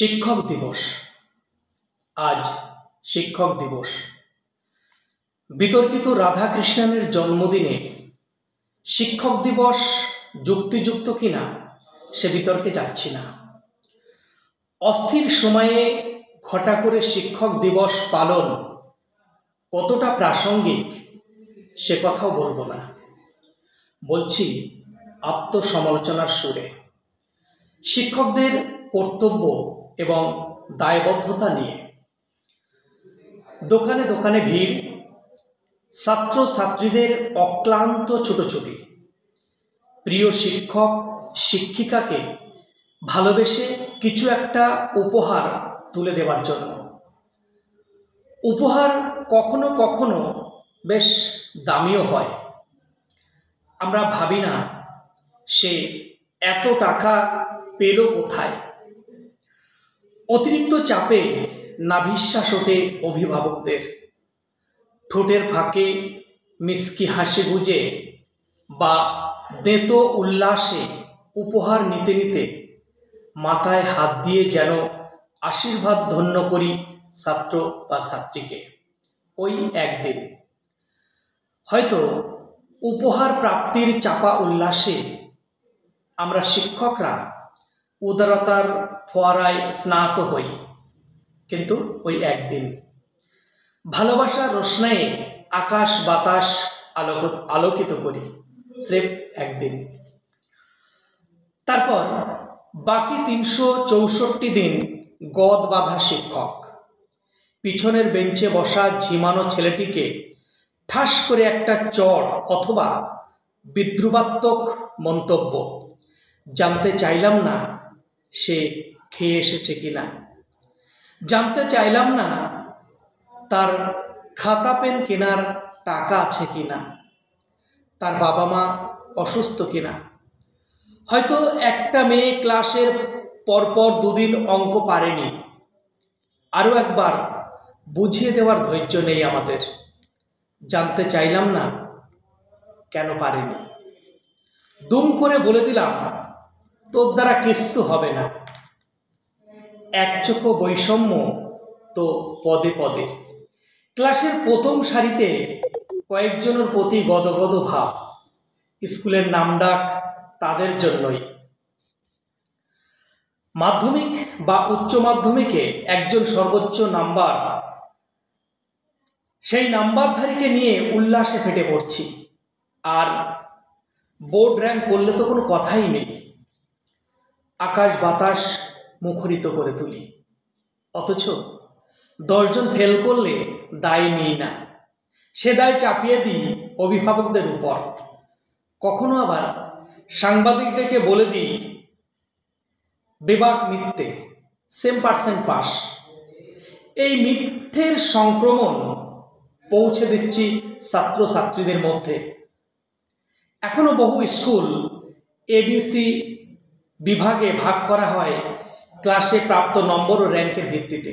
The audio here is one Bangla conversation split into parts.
শিক্ষক দিবস। আজ শিক্ষক দিবস। বিতর্কিত রাধাকৃষ্ণনের জন্মদিনে শিক্ষক দিবস যুক্তিযুক্ত কিনা সে বিতর্কে যাচ্ছি না। অস্থির সময়ে ঘটা করে শিক্ষক দিবস পালন কতটা প্রাসঙ্গিক সে কথাও বলবো না, বলছি আত্মসমালোচনার সুরে। শিক্ষকদের কর্তব্য এবং দায়বদ্ধতা নিয়ে। দোকানে দোকানে ভিড়, ছাত্রছাত্রীদের অক্লান্ত ছুটোছুটি, প্রিয় শিক্ষক শিক্ষিকাকে ভালোবেসে কিছু একটা উপহার তুলে দেওয়ার জন্য। উপহার কখনো কখনো বেশ দামিও হয়। আমরা ভাবি না সে এত টাকা পেল কোথায়। অতিরিক্ত চাপে নাভিশ্বাস ওঠে অভিভাবকদের। ঠোঁটের ফাঁকে মিষ্টি হাসি গুঁজে বা দেঁতো উল্লাসে উপহার নিতে নিতে মাথায় হাত দিয়ে যেন আশীর্বাদ ধন্য করি ছাত্র বা ছাত্রীকে। ওই একদিন হয়তো উপহার প্রাপ্তির চাপা উল্লাসে আমরা শিক্ষকরা উদারতার ফোয়ারায় স্নাত হই, কিন্তু ওই একদিন ভালোবাসার রোশনায়ে আকাশ বাতাস আলোকিত করি, স্রেফ একদিন। তারপর বাকি 364 দিন গদ বাঁধা শিক্ষক। পিছনের বেঞ্চে বসা ঝিমানো ছেলেটিকে ঠাস করে একটা চড় অথবা বিদ্রুপাত্মক মন্তব্য। জানতে চাইলাম না সে খেয়ে এসেছে কিনা, জানতে চাইলাম না তার খাতা পেন কেনার টাকা আছে কিনা, তার বাবা মা অসুস্থ কিনা। হয়তো একটা মেয়ে ক্লাসের পরপর 2 দিন অঙ্ক পারেনি, আরও একবার বুঝিয়ে দেওয়ার ধৈর্য নেই আমাদের। জানতে চাইলাম না কেন পারেনি, দুম করে বলে দিলাম তোর দ্বারা কিচ্ছু হবে না। একচোখো বৈষম্য তো পদে পদে। ক্লাসের প্রথম সারিতে কয়েকজনের প্রতি গদগদ ভাব। স্কুলের নামডাক তাদের জন্যই। মাধ্যমিক বা উচ্চ মাধ্যমিকে একজন সর্বোচ্চ নাম্বার, সেই নাম্বারধারীকে নিয়ে উল্লাসে ফেটে পড়ছি। আর বোর্ড র্যাঙ্ক করলে তো কোনো কথাই নেই, আকাশ বাতাস মুখরিত করে তুলি। অথচ 10 জন ফেল করলে দায় নিই না, সে দায় চাপিয়ে দিই অভিভাবকদের উপর। কখনো আবার সাংবাদিক ডেকে বলে দিই বেবাক মিথ্যে, 100% পাস। এই মিথ্যের সংক্রমণ পৌঁছে দিচ্ছি ছাত্রছাত্রীদের মধ্যে। এখনো বহু স্কুল ABC বিভাগে ভাগ করা হয় ক্লাসে প্রাপ্ত নম্বর ও র্যাঙ্কের ভিত্তিতে।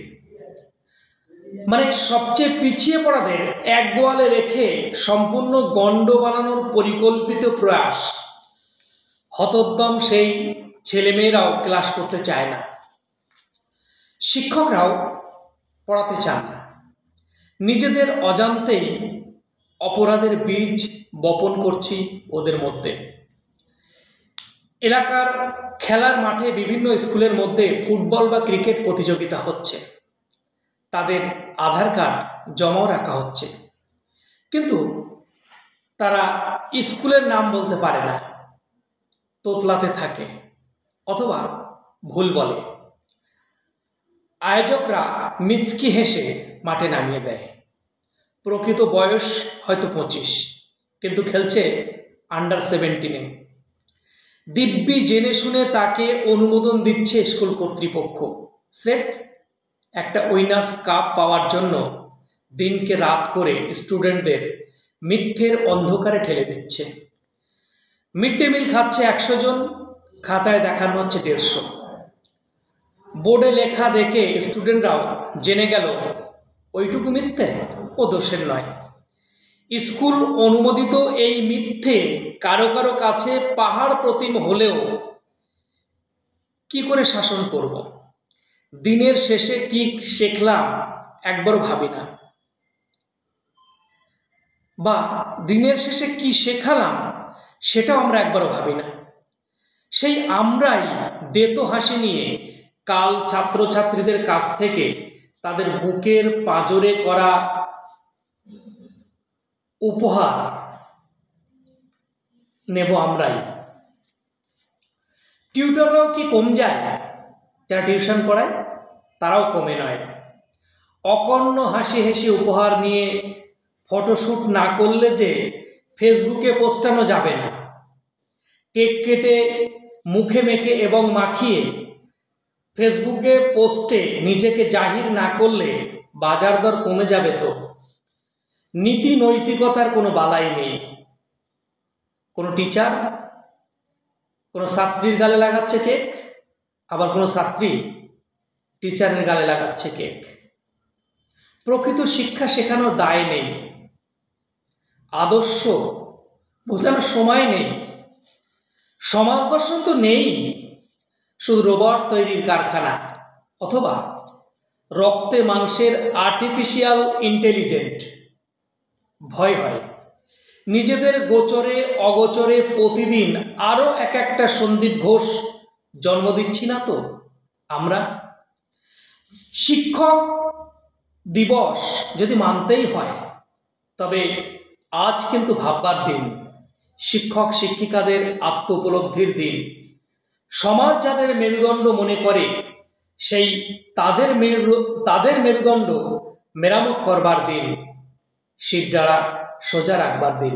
মানে সবচেয়ে পিছিয়ে পড়াদের এক গোয়ালে রেখে সম্পূর্ণ গণ্ড বানানোর পরিকল্পিত প্রয়াস। হতোদ্যম সেই ছেলেমেয়েরাও ক্লাস করতে চায় না, শিক্ষকরাও পড়াতে চান না। নিজেদের অজান্তেই অপরাধের বীজ বপন করছি ওদের মধ্যে। এলাকার খেলার মাঠে বিভিন্ন স্কুলের মধ্যে ফুটবল বা ক্রিকেট প্রতিযোগিতা হচ্ছে, তাদের আধার কার্ড জমাও রাখা হচ্ছে, কিন্তু তারা স্কুলের নাম বলতে পারে না, তোতলাতে থাকে অথবা ভুল বলে। আয়োজকরা মিচকি হেসে মাঠে নামিয়ে দেয়। প্রকৃত বয়স হয়তো 25, কিন্তু খেলছে আন্ডার 17-এ। দিব্যি জেনে শুনে তাকে অনুমোদন দিচ্ছে স্কুল কর্তৃপক্ষ, স্রেফ একটা উইনার্স কাপ পাওয়ার জন্য দিনকে রাত করে স্টুডেন্টদের মিথ্যের অন্ধকারে ঠেলে দিচ্ছে। মিড ডে মিল খাচ্ছে 100 জন, খাতায় দেখানো হচ্ছে 150। বোর্ডে লেখা দেখে স্টুডেন্টরাও জেনে গেল ওইটুকু মিথ্যে ও দোষের নয়। স্কুল অনুমোদিত এই মিথ্যে কারো কারো কাছে পাহাড় প্রতিম হলেও কি করে শাসন করব? দিনের শেষে কি শিখলাম একবারও ভাবি না, বা দিনের শেষে কি শেখালাম সেটাও আমরা একবারও ভাবি না। সেই আমরাই দেতো হাসি নিয়ে কাল ছাত্রছাত্রীদের কাছ থেকে তাদের বুকের পাঁজরে করা উপহার নেব আমরাই। টিউটররাও কি কম যায়? যারা টিউশন পড়ায় তারাও কমে নয়। অকর্ণ হাসি হেসে উপহার নিয়ে ফটোশ্যুট না করলে যে ফেসবুকে পোস্টানো যাবে না। কেক কেটে মুখে মেখে এবং মাখিয়ে ফেসবুকে পোস্টে নিজেকে জাহির না করলে বাজার দর কমে যাবে তো। নীতি নৈতিকতার কোনো বালাই নেই। কোনো টিচার কোনো ছাত্রীর গালে লাগাচ্ছে কেক, আবার কোনো ছাত্রী টিচারের গালে লাগাচ্ছে কেক। প্রকৃত শিক্ষা শেখানোর দায় নেই, আদর্শ বোঝানোর সময় নেই, সমাজ দর্শন তো নেই, শুধু রোবট তৈরির কারখানা অথবা রক্তে মাংসের আর্টিফিশিয়াল ইন্টেলিজেন্ট। ভয় হয় নিজেদের গোচরে অগোচরে প্রতিদিন আরও একটা সন্দীপ ঘোষ জন্ম দিচ্ছি না তো আমরা? শিক্ষক দিবস যদি মানতেই হয় তবে আজ কিন্তু ভাববার দিন, শিক্ষক শিক্ষিকাদের আত্ম উপলব্ধির দিন। সমাজ যাদের মেরুদণ্ড মনে করে সেই তাদের মেরুদণ্ড মেরামত করবার দিন, শিরদাঁড়া সোজা রাখবার দিন।